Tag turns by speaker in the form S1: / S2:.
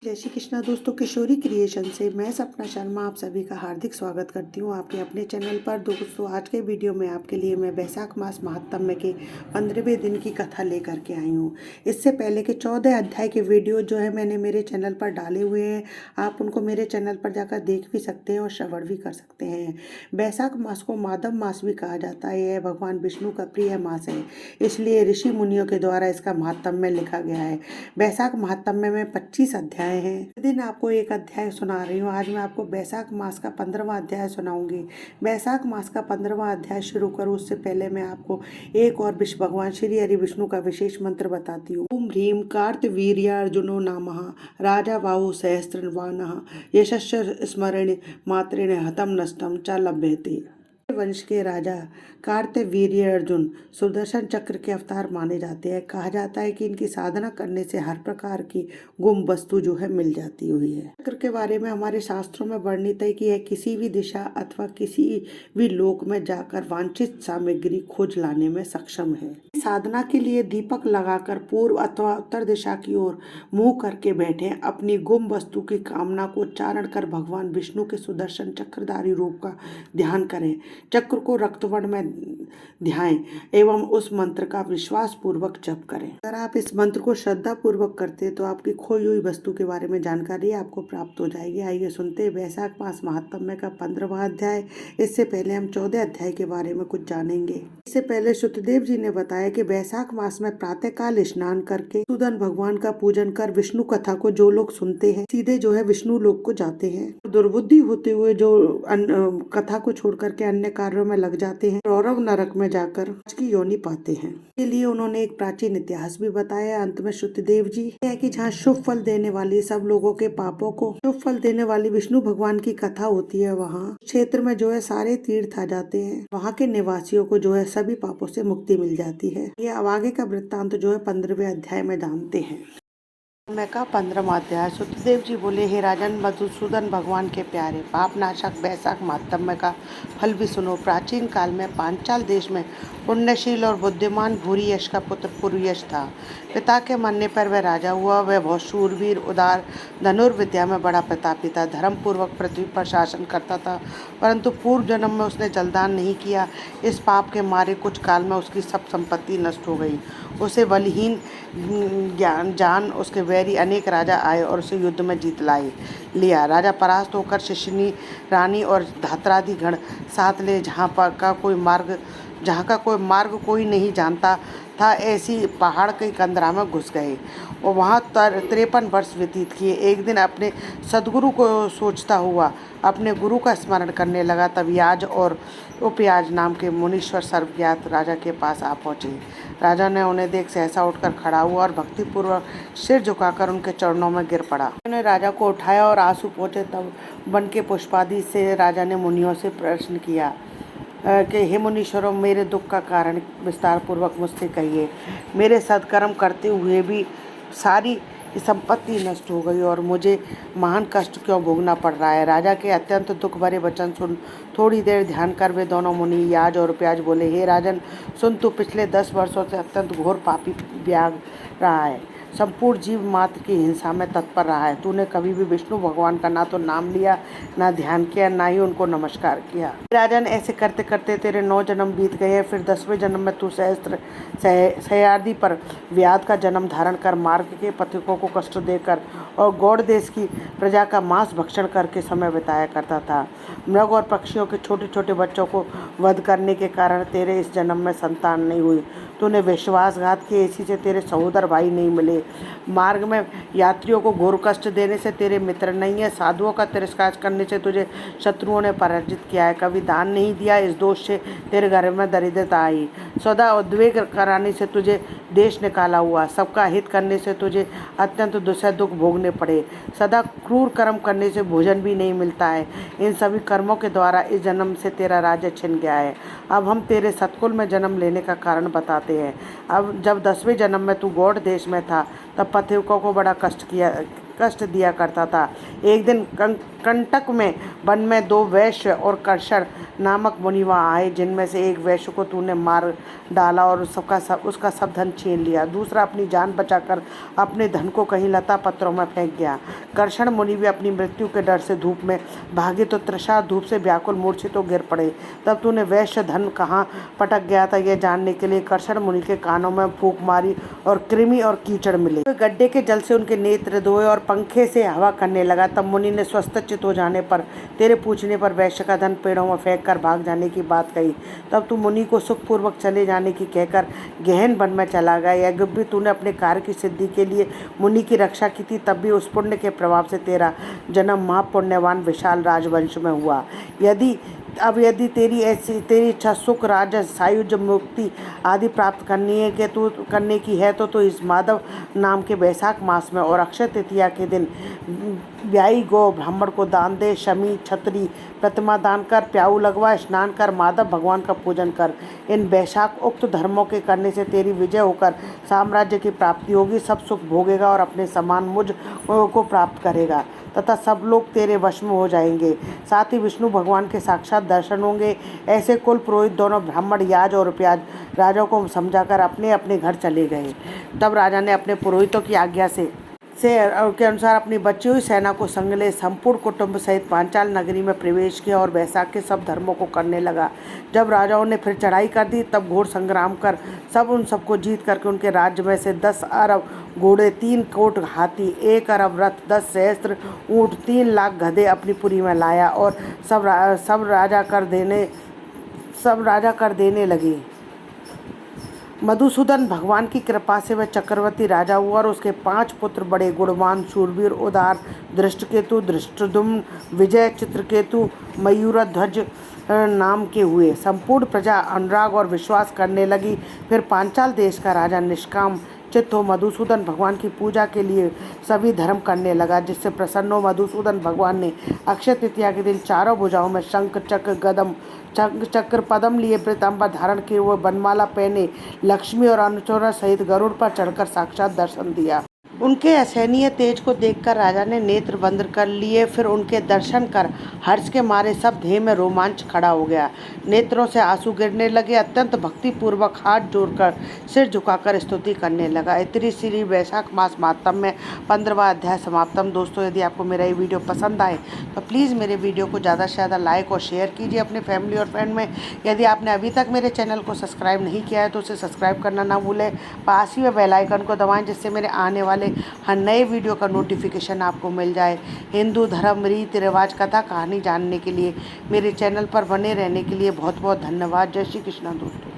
S1: जय श्री कृष्णा दोस्तों, किशोरी क्रिएशन से मैं सपना शर्मा आप सभी का हार्दिक स्वागत करती हूँ आपके अपने चैनल पर। दोस्तों, आज के वीडियो में आपके लिए मैं वैशाख मास महात्म्य के 15वें दिन की कथा लेकर के आई हूँ। इससे पहले के 14 अध्याय के वीडियो जो है मैंने मेरे चैनल पर डाले हुए हैं। आप उनको मेरे चैनल पर जाकर देख भी सकते हैं और श्रवण भी कर सकते हैं। वैशाख मास को माधव मास भी कहा जाता है। यह भगवान विष्णु का प्रिय मास है, इसलिए ऋषि मुनियों के द्वारा इसका महात्म्य लिखा गया है। वैशाख महात्म्य में 25 अध्याय हैं। दिन आपको एक अध्याय सुना रही हूँ। आज मैं आपको वैशाख मास का 15वां अध्याय सुनाऊंगी। वैशाख मास का 15वां अध्याय शुरू करूँ उससे पहले मैं आपको एक और विष्णु भगवान श्री हरि विष्णु का विशेष मंत्र बताती हूँ। ओम ह्रीम कार्तवीर्यार्जुनो नामः राजा बाहु सहस्रवानः यशस्य स्मरण मात्रेण हतम नष्टम च लभ्यते। वंश के राजा कार्तवीर्य अर्जुन सुदर्शन चक्र के अवतार माने जाते हैं। कहा जाता है कि इनकी साधना करने से हर प्रकार की गुम वस्तु जो है मिल जाती हुई है। चक्र के बारे में हमारे शास्त्रों में वर्णित है कि यह किसी भी दिशा अथवा किसी भी लोक में जाकर वांछित सामग्री खोज लाने में सक्षम है। साधना के लिए दीपक लगाकर पूर्व अथवा उत्तर दिशा की ओर मुंह करके बैठे अपनी गुम वस्तु की कामना को उच्चारण कर भगवान विष्णु के सुदर्शन चक्रधारी रूप का ध्यान करें। चक्र को रक्तवर्ण में ध्याएं एवं उस मंत्र का विश्वास पूर्वक जप करें। अगर आप इस मंत्र को श्रद्धा पूर्वक करते तो आपकी खोई हुई वस्तु के बारे में जानकारी आपको प्राप्त हो जाएगी। आइए सुनते हैं वैशाख मास महात्म्य का 15वां अध्याय। इससे पहले हम 14 अध्याय के बारे में कुछ जानेंगे। इससे पहले सुतदेव जी ने बताया कि वैशाख मास में प्रातः काल स्नान करके सूदन भगवान का पूजन कर विष्णु कथा को जो लोग सुनते हैं सीधे जो है विष्णु लोक को जाते हैं। दुर्बुद्धि होते हुए जो कथा को छोड़ करके अन्य कार्यों में लग जाते हैं, रौरव नरक में जाकर की योनि पाते हैं। इसके लिए उन्होंने एक प्राचीन इतिहास भी बताया। अंत में शुद्धदेव जी है कि जहाँ शुभ फल देने वाली सब लोगों के पापों को शुभ फल देने वाली विष्णु भगवान की कथा होती है, वहाँ क्षेत्र में जो है सारे तीर्थ आ जाते हैं। वहाँ के निवासियों को जो है सभी पापों से मुक्ति मिल जाती है। ये अब आगे का वृत्तांत जो है 15वें अध्याय में जानते हैं। मैं का 15वां अध्याय। सुतदेव जी बोले, हे राजन मधुसूदन भगवान के प्यारे, पाप नाशक वैशाख महात्म्य का फल भी सुनो। प्राचीन काल में पांचाल देश में पुण्यशील और बुद्धिमान भूरी यश का पुत्र पुरुयश था। पिता के मरने पर वह राजा हुआ। वह बहुत शूरवीर, उदार, धनुर्विद्या में बड़ा प्रतापी था। धर्म पूर्वक पृथ्वी पर शासन करता था, परंतु पूर्व जन्म में उसने जलदान नहीं किया। इस पाप के मारे कुछ काल में उसकी सब संपत्ति नष्ट हो गई। उसे बलहीन जान उसके वैरी अनेक राजा आए और उसे युद्ध में जीत लिया। राजा परास्त होकर शिशनी रानी और धात्रादि गण साथ ले जहाँ का कोई मार्ग कोई नहीं जानता था, ऐसी पहाड़ के कंदरा में घुस गए और वहाँ 53 वर्ष व्यतीत किए। एक दिन अपने सदगुरु को सोचता हुआ अपने गुरु का स्मरण करने लगा। तब याज और उपयाज नाम के मुनीश्वर सर्वज्ञात राजा के पास आ पहुँचे। राजा ने उन्हें देख सहसा उठकर खड़ा हुआ और भक्तिपूर्वक सिर झुकाकर उनके चरणों में गिर पड़ा। उन्होंने राजा को उठाया और आंसू पहुँचे। तब वन के पुष्पादि से राजा ने मुनियों से प्रश्न किया कि हे मुनीश्वरों, मेरे दुख का कारण विस्तार पूर्वक मुझसे कहिए। मेरे सत्कर्म करते हुए भी सारी संपत्ति नष्ट हो गई और मुझे महान कष्ट क्यों भोगना पड़ रहा है। राजा के अत्यंत दुख भरे वचन सुन थोड़ी देर ध्यान कर वे दोनों मुनि याज और प्याज बोले, हे राजन सुन, तू पिछले 10 वर्षों से अत्यंत घोर पापी व्याग रहा है। संपूर्ण जीव मात्र की हिंसा में तत्पर रहा है। तूने कभी भी विष्णु भगवान का ना तो नाम लिया, ना ध्यान किया, ना ही उनको नमस्कार किया। राजन, ऐसे करते करते तेरे 9 जन्म बीत गए हैं। फिर 10वें जन्म में तू सहयाद्रि पर व्याध का जन्म धारण कर मार्ग के पथिकों को कष्ट देकर और गौड़ देश की प्रजा का मांस भक्षण करके समय बिताया करता था। मृग और पक्षियों के छोटे छोटे बच्चों को वध करने के कारण तेरे इस जन्म में संतान नहीं हुई। तूने विश्वासघात किए, इसी से तेरे सहोदर भाई नहीं मिले। मार्ग में यात्रियों को घोर कष्ट देने से तेरे मित्र नहीं है। साधुओं का तिरस्कार करने से तुझे शत्रुओं ने पराजित किया है। कभी दान नहीं दिया, इस दोष से तेरे घर में दरिद्रता आई। सदा उद्वेग कराने से तुझे देश निकाला हुआ। सबका हित करने से तुझे अत्यंत दुसह दुख भोगने पड़े। सदा क्रूर कर्म करने से भोजन भी नहीं मिलता है। इन सभी कर्मों के द्वारा इस जन्म से तेरा राज्य छिन गया है। अब हम तेरे सतकुल में जन्म लेने का कारण बताते हैं। अब जब 10वें जन्म में तू गौड़ देश में था, तब पथिकों को बड़ा कष्ट दिया करता था। एक दिन कंटक में वन में 2 वैश्य और कर्षण नामक मुनि वहाँ आए, जिनमें से एक वैश्य को तूने मार डाला और उसका सब धन छीन लिया। दूसरा अपनी जान बचाकर अपने धन को कहीं लता पत्रों में फेंक गया। कर्षण मुनि भी अपनी मृत्यु के डर से धूप में भागे तो तृषा धूप से व्याकुल मूर्छित तो गिर पड़े। तब तूने वैश्य धन कहाँ पटक गया था, यह जानने के लिए कर्षण मुनि के कानों में फूंक मारी और कृमि और कीचड़ मिले। गड्ढे के जल से उनके नेत्र धोए और पंखे से हवा करने लगा। तब मुनि ने स्वस्थ चित हो जाने पर तेरे पूछने पर वैश्य का धन पेड़ों में फेंक कर भाग जाने की बात कही। तब तू मुनि को सुखपूर्वक चले जाने की कहकर गहन वन में चला गया। यह भी तूने अपने कार्य की सिद्धि के लिए मुनि की रक्षा की थी, तब भी उस पुण्य के प्रभाव से तेरा जन्म महापुण्यवान विशाल राजवंश में हुआ। यदि तेरी इच्छा सुख राज सायुज मुक्ति आदि प्राप्त करने की है तो इस माधव नाम के वैशाख मास में और अक्षय तृतीया के दिन ब्याई गौ ब्राह्मण को दान दे, शमी छतरी प्रतिमा दान कर, प्याऊ लगवा, स्नान कर, माधव भगवान का पूजन कर। इन वैशाख उक्त धर्मों के करने से तेरी विजय होकर साम्राज्य की प्राप्ति होगी, सब सुख भोगेगा और अपने समान मुझ को प्राप्त करेगा तथा सब लोग तेरे वश में हो जाएंगे। साथ ही विष्णु भगवान के साक्षात दर्शन होंगे। ऐसे कुल पुरोहित दोनों ब्राह्मण याज और प्याज राजा को समझाकर अपने अपने घर चले गए। तब राजा ने अपने पुरोहितों की आज्ञा से के अनुसार अपनी बची हुई सेना को संग ले संपूर्ण कुटुंब सहित पांचाल नगरी में प्रवेश किया और वैशाख के सब धर्मों को करने लगा। जब राजाओं ने फिर चढ़ाई कर दी तब घोर संग्राम कर उन सबको जीत करके उनके राज्य में से 10 अरब घोड़े, 3 कोट हाथी, 1 अरब रथ, 10 सहस्त्र ऊँट, 3 लाख गधे अपनी पुरी में लाया और सब राजा कर देने लगे। मधुसूदन भगवान की कृपा से वह चक्रवर्ती राजा हुआ और उसके 5 पुत्र बड़े गुणवान, शूरवीर, उदार, दृष्टकेतु, धृष्टद्युम्न, विजय, चित्रकेतु, मयूरध्वज नाम के हुए। संपूर्ण प्रजा अनुराग और विश्वास करने लगी। फिर पांचाल देश का राजा निष्काम चित्त हो मधुसूदन भगवान की पूजा के लिए सभी धर्म करने लगा, जिससे प्रसन्न हो मधुसूदन भगवान ने अक्षय तृतीया के दिन चारों भुजाओं में शंख चक्र पदम लिए पीताम्बर धारण किए हुए बनमाला पहने लक्ष्मी और अनुचरों सहित गरुड़ पर चढ़कर साक्षात दर्शन दिया। उनके असहनीय तेज को देखकर राजा ने नेत्र बंद कर लिए। फिर उनके दर्शन कर हर्ष के मारे सब देह में रोमांच खड़ा हो गया, नेत्रों से आंसू गिरने लगे। अत्यंत भक्तिपूर्वक हाथ जोड़कर सिर झुकाकर स्तुति करने लगा। इतनी श्री वैशाख मास महात्म्य में 15वां अध्याय समाप्तम। दोस्तों, यदि आपको मेरा ये वीडियो पसंद आए तो प्लीज़ मेरे वीडियो को ज़्यादा से ज़्यादा लाइक और शेयर कीजिए अपने फैमिली और फ्रेंड में। यदि आपने अभी तक मेरे चैनल को सब्सक्राइब नहीं किया है तो उसे सब्सक्राइब करना ना भूलें। पास ही में बेल आइकन को दबाएं, जिससे मेरे आने वाले हर नए वीडियो का नोटिफिकेशन आपको मिल जाए। हिंदू धर्म, रीति रिवाज, कथा कहानी जानने के लिए मेरे चैनल पर बने रहने के लिए बहुत बहुत धन्यवाद। जय श्री कृष्णा दोस्तों।